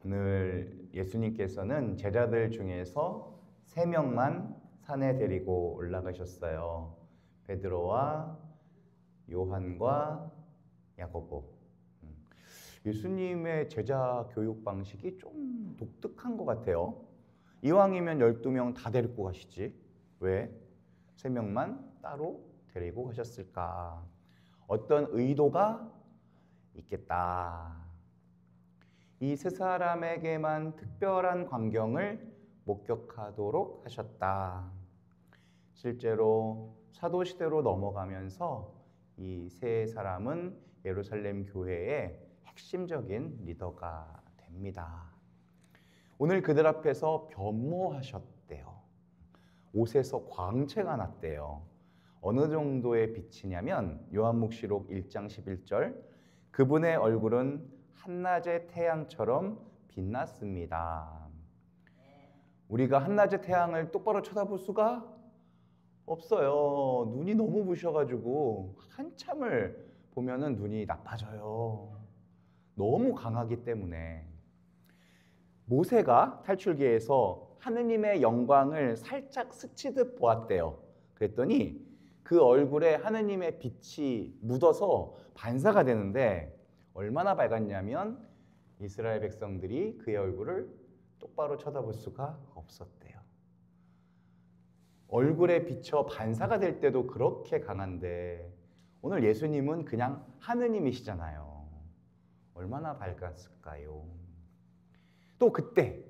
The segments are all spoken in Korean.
오늘 예수님께서는 제자들 중에서 3명만 산에 데리고 올라가셨어요. 베드로와 요한과 야고보. 예수님의 제자 교육 방식이 좀 독특한 것 같아요. 이왕이면 12명 다 데리고 가시지. 왜 3명만 따로 데리고 가셨을까? 어떤 의도가 있겠다. 이 세 사람에게만 특별한 광경을 목격하도록 하셨다. 실제로 사도시대로 넘어가면서 이 세 사람은 예루살렘 교회의 핵심적인 리더가 됩니다. 오늘 그들 앞에서 변모하셨대요. 옷에서 광채가 났대요. 어느 정도의 빛이냐면 요한묵시록 1장 11절, 그분의 얼굴은 한낮의 태양처럼 빛났습니다. 우리가 한낮의 태양을 똑바로 쳐다볼 수가 없어요. 눈이 너무 부셔가지고 한참을 보면은 눈이 나빠져요. 너무 강하기 때문에. 모세가 탈출기에서 하느님의 영광을 살짝 스치듯 보았대요. 그랬더니 그 얼굴에 하느님의 빛이 묻어서 반사가 되는데 얼마나 밝았냐면 이스라엘 백성들이 그의 얼굴을 똑바로 쳐다볼 수가 없었대요. 얼굴에 비쳐 반사가 될 때도 그렇게 강한데 오늘 예수님은 그냥 하느님이시잖아요. 얼마나 밝았을까요? 또 그때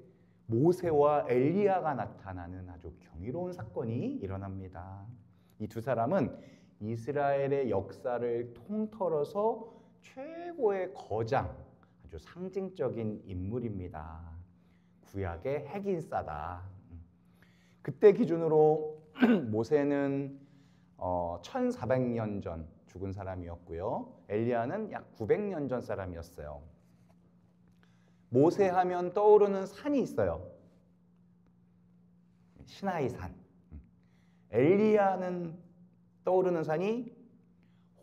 모세와 엘리야가 나타나는 아주 경이로운 사건이 일어납니다. 이 두 사람은 이스라엘의 역사를 통틀어서 최고의 거장, 아주 상징적인 인물입니다. 구약의 핵인싸다. 그때 기준으로 모세는 1400년 전 죽은 사람이었고요. 엘리야는 약 900년 전 사람이었어요. 모세 하면 떠오르는 산이 있어요. 시나이 산. 엘리야는 떠오르는 산이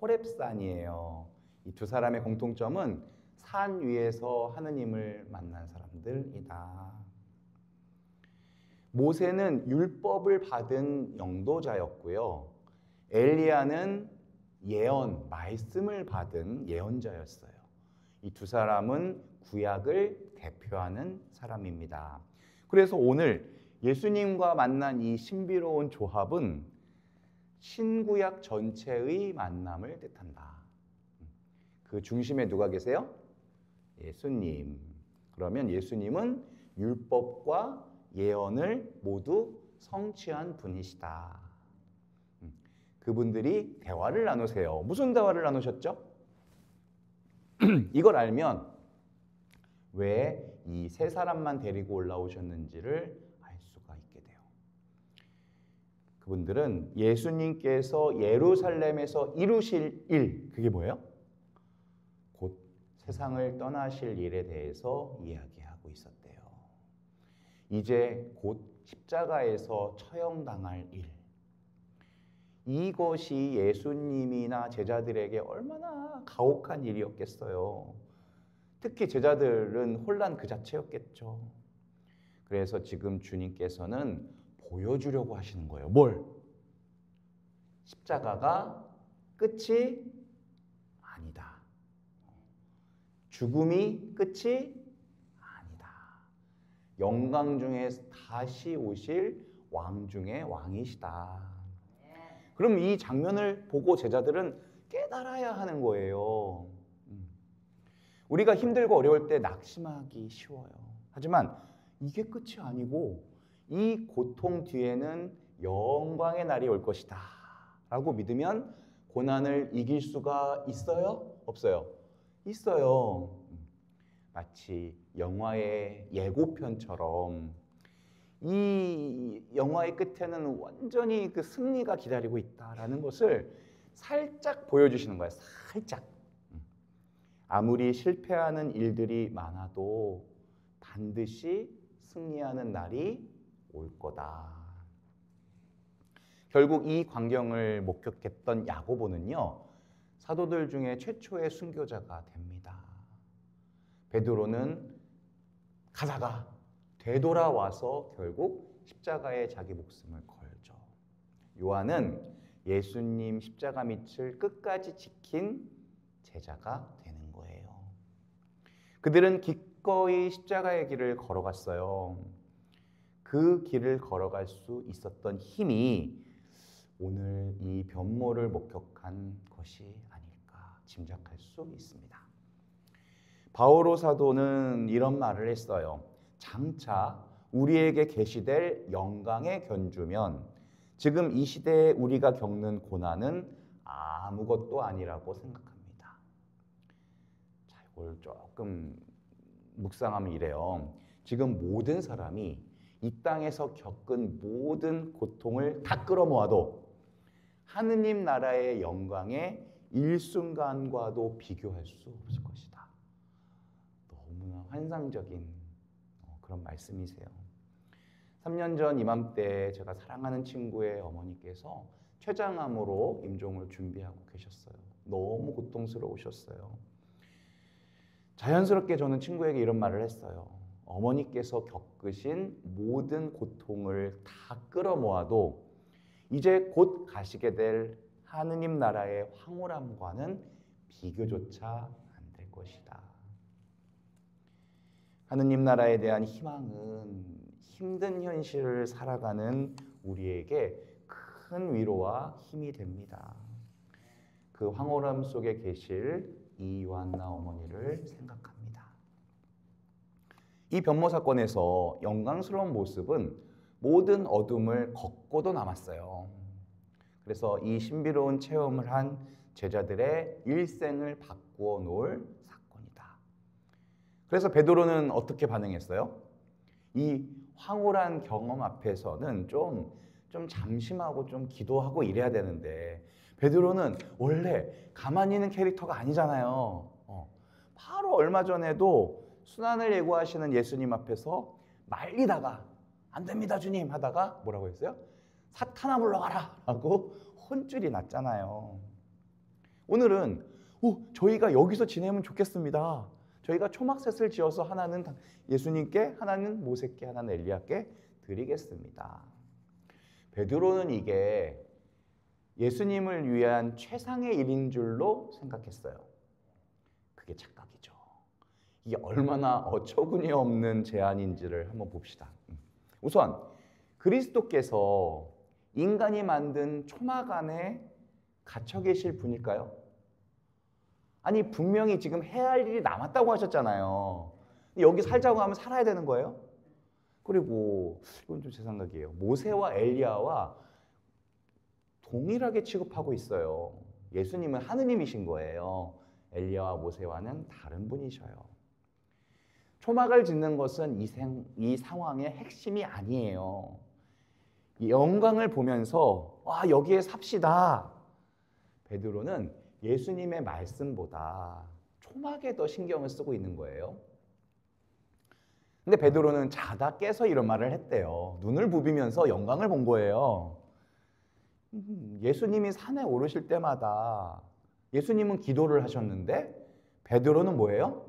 호렙산이에요. 이 두 사람의 공통점은 산 위에서 하느님을 만난 사람들이다. 모세는 율법을 받은 영도자였고요. 엘리야는 예언, 말씀을 받은 예언자였어요. 이 두 사람은 구약을 대표하는 사람입니다. 그래서 오늘 예수님과 만난 이 신비로운 조합은 신구약 전체의 만남을 뜻한다. 그 중심에 누가 계세요? 예수님. 그러면 예수님은 율법과 예언을 모두 성취한 분이시다. 그분들이 대화를 나누세요. 무슨 대화를 나누셨죠? 이걸 알면 왜 이 세 사람만 데리고 올라오셨는지를 알 수가 있게 돼요. 그분들은 예수님께서 예루살렘에서 이루실 일, 그게 뭐예요? 곧 세상을 떠나실 일에 대해서 이야기하고 있었대요. 이제 곧 십자가에서 처형당할 일. 이것이 예수님이나 제자들에게 얼마나 가혹한 일이었겠어요. 특히 제자들은 혼란 그 자체였겠죠. 그래서 지금 주님께서는 보여주려고 하시는 거예요. 뭘? 십자가가 끝이 아니다. 죽음이 끝이 아니다. 영광 중에 다시 오실 왕 중에 왕이시다. 그럼 이 장면을 보고 제자들은 깨달아야 하는 거예요. 우리가 힘들고 어려울 때 낙심하기 쉬워요. 하지만 이게 끝이 아니고 이 고통 뒤에는 영광의 날이 올 것이다 라고 믿으면 고난을 이길 수가 있어요? 없어요? 있어요. 마치 영화의 예고편처럼 이 영화의 끝에는 완전히 그 승리가 기다리고 있다라는 것을 살짝 보여주시는 거예요. 살짝. 아무리 실패하는 일들이 많아도 반드시 승리하는 날이 올 거다. 결국 이 광경을 목격했던 야고보는요, 사도들 중에 최초의 순교자가 됩니다. 베드로는 가다가 되돌아와서 결국 십자가에 자기 목숨을 걸죠. 요한은 예수님 십자가 밑을 끝까지 지킨 제자가 되는 거예요. 그들은 기꺼이 십자가의 길을 걸어갔어요. 그 길을 걸어갈 수 있었던 힘이 오늘 이 변모를 목격한 것이 아닐까 짐작할 수 있습니다. 바오로 사도는 이런 말을 했어요. 장차 우리에게 계시될 영광의 견주면 지금 이 시대에 우리가 겪는 고난은 아무것도 아니라고 생각합니다. 자, 이걸 조금 묵상하면 이래요. 지금 모든 사람이 이 땅에서 겪은 모든 고통을 다 끌어모아도 하느님 나라의 영광의 일순간과도 비교할 수 없을 것이다. 너무나 환상적인 그런 말씀이세요. 3년 전 이맘때 제가 사랑하는 친구의 어머니께서 췌장암으로 임종을 준비하고 계셨어요. 너무 고통스러우셨어요. 자연스럽게 저는 친구에게 이런 말을 했어요. 어머니께서 겪으신 모든 고통을 다 끌어모아도 이제 곧 가시게 될 하느님 나라의 황홀함과는 비교조차 안 될 것이다. 하느님 나라에 대한 희망은 힘든 현실을 살아가는 우리에게 큰 위로와 힘이 됩니다. 그 황홀함 속에 계실 이 요한나 어머니를 생각합니다. 이 변모 사건에서 영광스러운 모습은 모든 어둠을 걷고도 남았어요. 그래서 이 신비로운 체험을 한 제자들의 일생을 바꾸어 놓을 사건이다. 그래서 베드로는 어떻게 반응했어요? 이 황홀한 경험 앞에서는 좀 잠심하고 좀 기도하고 이래야 되는데 베드로는 원래 가만히 있는 캐릭터가 아니잖아요. 바로 얼마 전에도 순환을 예고하시는 예수님 앞에서 말리다가 안 됩니다 주님 하다가 뭐라고 했어요? 사탄아 물러가라 라고 혼쭐이 났잖아요. 오늘은 저희가 여기서 지내면 좋겠습니다. 저희가 초막셋을 지어서 하나는 예수님께, 하나는 모세께, 하나는 엘리야께 드리겠습니다. 베드로는 이게 예수님을 위한 최상의 일인 줄로 생각했어요. 그게 착각이죠. 이게 얼마나 어처구니 없는 제안인지를 한번 봅시다. 우선 그리스도께서 인간이 만든 초막 안에 갇혀 계실 분일까요? 아니 분명히 지금 해야 할 일이 남았다고 하셨잖아요. 여기 살자고 하면 살아야 되는 거예요? 그리고 이건 좀 제 생각이에요. 모세와 엘리야와 동일하게 취급하고 있어요. 예수님은 하느님이신 거예요. 엘리야와 모세와는 다른 분이셔요. 초막을 짓는 것은 이 상황의 핵심이 아니에요. 이 영광을 보면서 여기에 삽시다. 베드로는 예수님의 말씀보다 초막에 더 신경을 쓰고 있는 거예요. 근데 베드로는 자다 깨서 이런 말을 했대요. 눈을 부비면서 영광을 본 거예요. 예수님이 산에 오르실 때마다 예수님은 기도를 하셨는데 베드로는 뭐예요?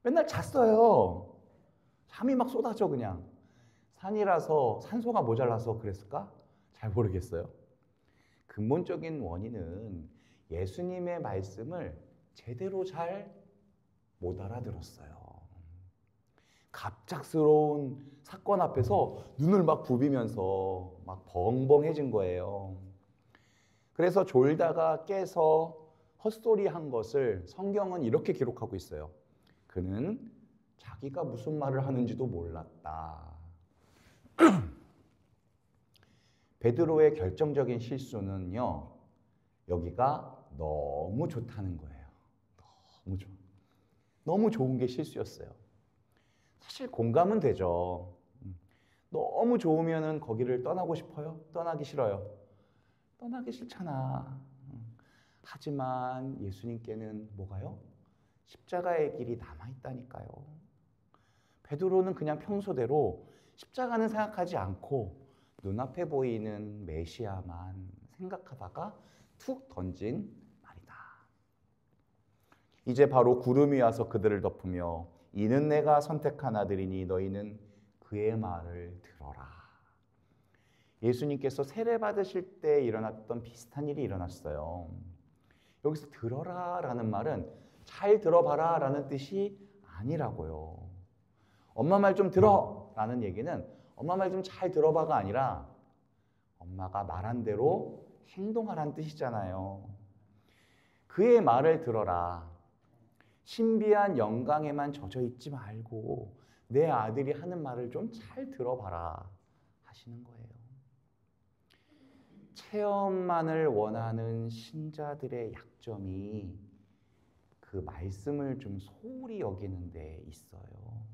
맨날 잤어요. 잠이 막 쏟아져 그냥. 산이라서 산소가 모자라서 그랬을까? 잘 모르겠어요. 근본적인 원인은 예수님의 말씀을 제대로 잘 못 알아들었어요. 갑작스러운 사건 앞에서 눈을 막 부비면서 막 벙벙해진 거예요. 그래서 졸다가 깨서 헛소리한 것을 성경은 이렇게 기록하고 있어요. 그는 자기가 무슨 말을 하는지도 몰랐다. 베드로의 결정적인 실수는요, 여기가 너무 좋다는 거예요. 너무 좋아. 너무 좋은 게 실수였어요. 사실 공감은 되죠. 너무 좋으면은 거기를 떠나고 싶어요? 떠나기 싫어요? 떠나기 싫잖아. 하지만 예수님께는 뭐가요? 십자가의 길이 남아있다니까요. 베드로는 그냥 평소대로 십자가는 생각하지 않고 눈앞에 보이는 메시아만 생각하다가 툭 던진 말이다. 이제 바로 구름이 와서 그들을 덮으며 이는 내가 선택한 아들이니 너희는 그의 말을 들어라. 예수님께서 세례 받으실 때 일어났던 비슷한 일이 일어났어요. 여기서 들어라라는 말은 잘 들어봐라라는 뜻이 아니라고요. 엄마 말 좀 들어라는 얘기는 엄마 말 좀 잘 들어봐가 아니라 엄마가 말한 대로 행동하라는 뜻이잖아요. 그의 말을 들어라. 신비한 영광에만 젖어 있지 말고 내 아들이 하는 말을 좀 잘 들어봐라 하시는 거예요. 체험만을 원하는 신자들의 약점이 그 말씀을 좀 소홀히 여기는 데 있어요.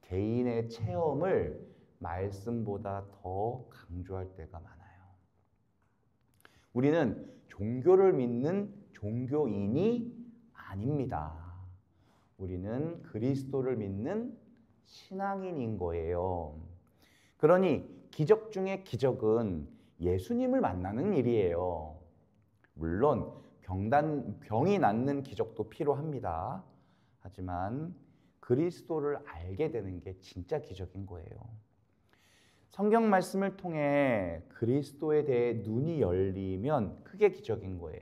개인의 체험을 말씀보다 더 강조할 때가 많아요. 우리는 종교를 믿는 종교인이 아닙니다. 우리는 그리스도를 믿는 신앙인인 거예요. 그러니 기적 중에 기적은 예수님을 만나는 일이에요. 물론 병이 낫는 기적도 필요합니다. 하지만 그리스도를 알게 되는 게 진짜 기적인 거예요. 성경 말씀을 통해 그리스도에 대해 눈이 열리면 그게 기적인 거예요.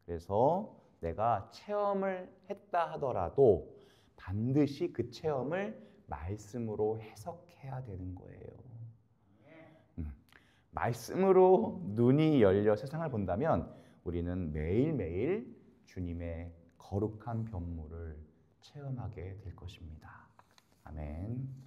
그래서 내가 체험을 했다 하더라도 반드시 그 체험을 말씀으로 해석해야 되는 거예요. 말씀으로 눈이 열려 세상을 본다면 우리는 매일매일 주님의 거룩한 변모를 체험하게 될 것입니다. 아멘.